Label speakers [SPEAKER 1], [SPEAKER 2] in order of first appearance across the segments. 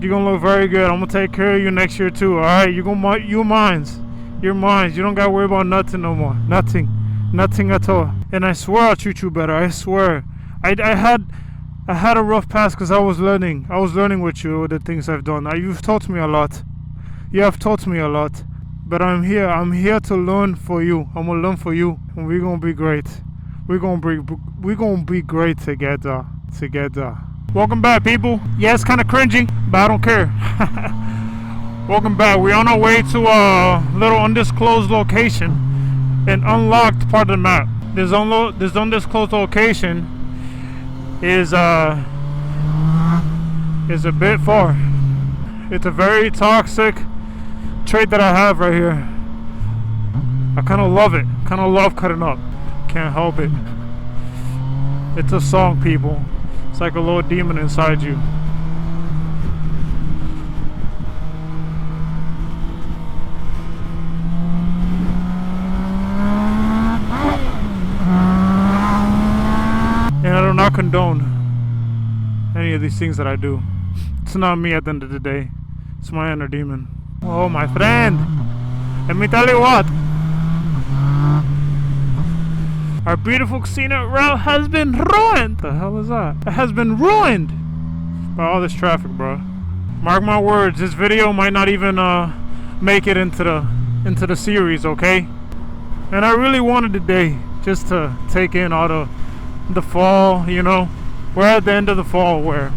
[SPEAKER 1] You're gonna look very good. I'm gonna take care of you next year too. All right, you're mines. You're mines. You don't gotta worry about nothing no more. Nothing at all. And I swear I'll treat you better. I swear. I had a rough past because I was learning. I was learning with you with the things I've done. You've taught me a lot. You have taught me a lot. But I'm here. I'm here to learn for you. I'm gonna learn for you, and we're gonna be great. We're gonna be great together. Welcome back, people. Yeah, it's kind of cringy, but I don't care. Welcome back. We're on our way to a little undisclosed location, an unlocked part of the map. This undisclosed location is a bit far. It's a very toxic trait that I have right here. I kind of love it. Kind of love cutting up. Can't help it. It's a song, people. It's like a little demon inside you. And I do not condone any of these things that I do. It's not me at the end of the day. It's my inner demon. Oh, my friend. Let me tell you what. Our beautiful scenic route has been ruined. The hell is that? It has been ruined by all this traffic, bro. Mark my words. This video might not even make it into the series, okay? And I really wanted today just to take in all the fall. You know, we're at the end of the fall where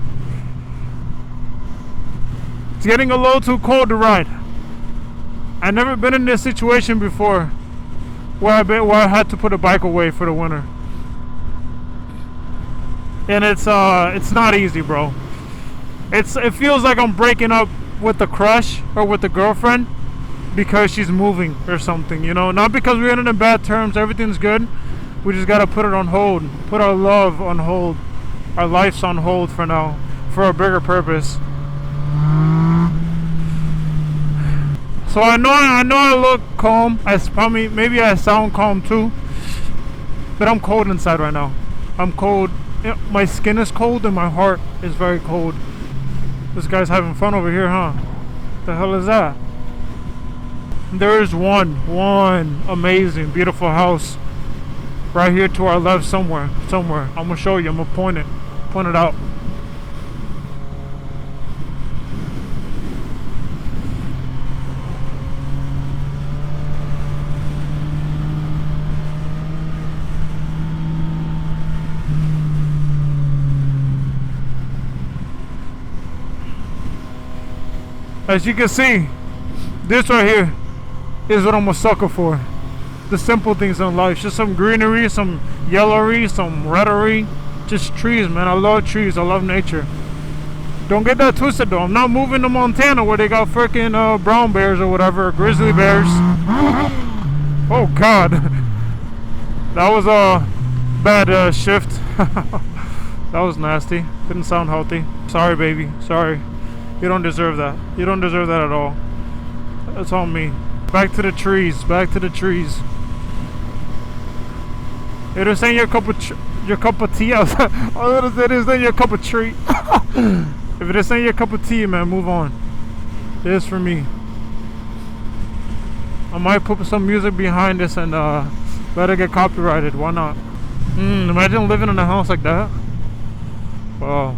[SPEAKER 1] it's getting a little too cold to ride. I've never been in this situation before where I had to put a bike away for the winter, and it's not easy, bro. It feels like I'm breaking up with the crush or with the girlfriend because she's moving or something, you know. Not because we're in bad terms. Everything's good. We just gotta put it on hold. Put our love on hold. Our life's on hold for now, for a bigger purpose. So I know I look calm. Maybe I sound calm too. But I'm cold inside right now. I'm cold. My skin is cold and my heart is very cold. This guy's having fun over here, huh? The hell is that? There is one amazing, beautiful house right here to our left somewhere. I'm gonna show you. I'm gonna point it out. As you can see, this right here is what I'm a sucker for. The simple things in life. Just some greenery, some yellowy, some reddery. Just trees, man. I love trees. I love nature. Don't get that twisted though. I'm not moving to Montana where they got freaking brown bears or whatever, or grizzly bears. Oh God. That was a bad shift. That was nasty. Didn't sound healthy. Sorry, baby. Sorry. You don't deserve that. You don't deserve that at all. That's on me. Back to the trees. Back to the trees. If this ain't your cup of tea, I was gonna say this ain't your cup of tree. If this ain't your cup of tea, man, move on. It is for me. I might put some music behind this and let it get copyrighted. Why not? Imagine living in a house like that. Wow.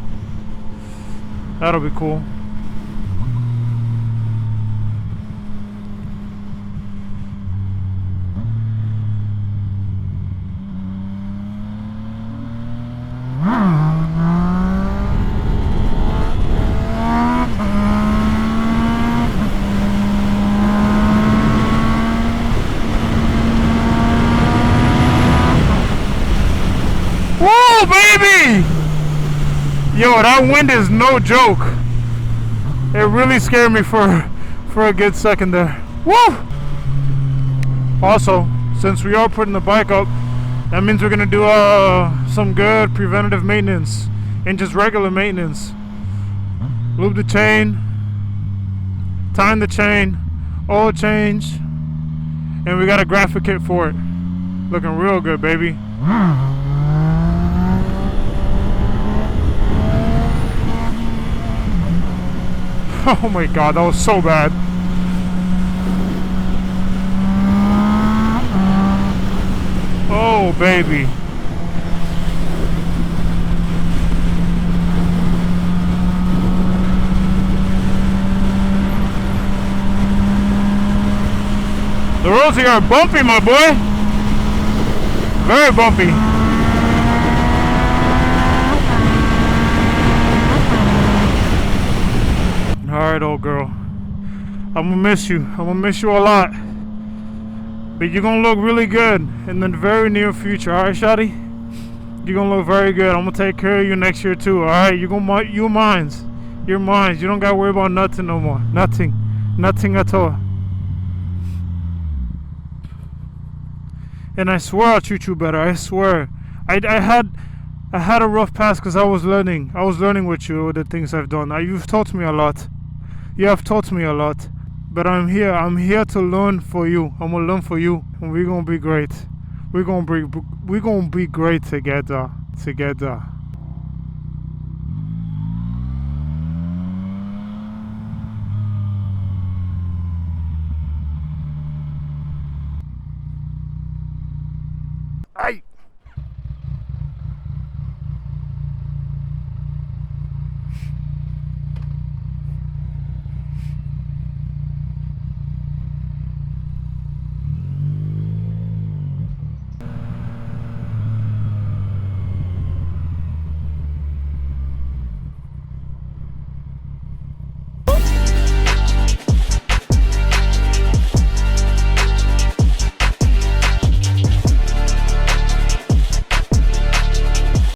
[SPEAKER 1] That'll be cool. Whoa, baby! Yo, that wind is no joke. It really scared me for a good second there. Woo! Also, since we are putting the bike up, that means we're gonna do some good preventative maintenance and just regular maintenance. Lube the chain, time the chain, oil change, and we got a graphic kit for it. Looking real good, baby. Oh my god, that was so bad. Oh baby. The roads here are bumpy, my boy. Very bumpy. Alright, old girl. I'm gonna miss you. I'm gonna miss you a lot. But you're gonna look really good in the very near future, alright, shawty? You're gonna look very good. I'm gonna take care of you next year too, alright? You're mines. You're mines. You don't gotta worry about nothing no more. Nothing. Nothing at all. And I swear I'll treat you better. I swear. I had a rough past because I was learning. I was learning with you with the things I've done. You've taught me a lot. You have taught me a lot. But I'm here. I'm here to learn for you. I'm gonna learn for you, and we're gonna be great. We're gonna be great together. Together.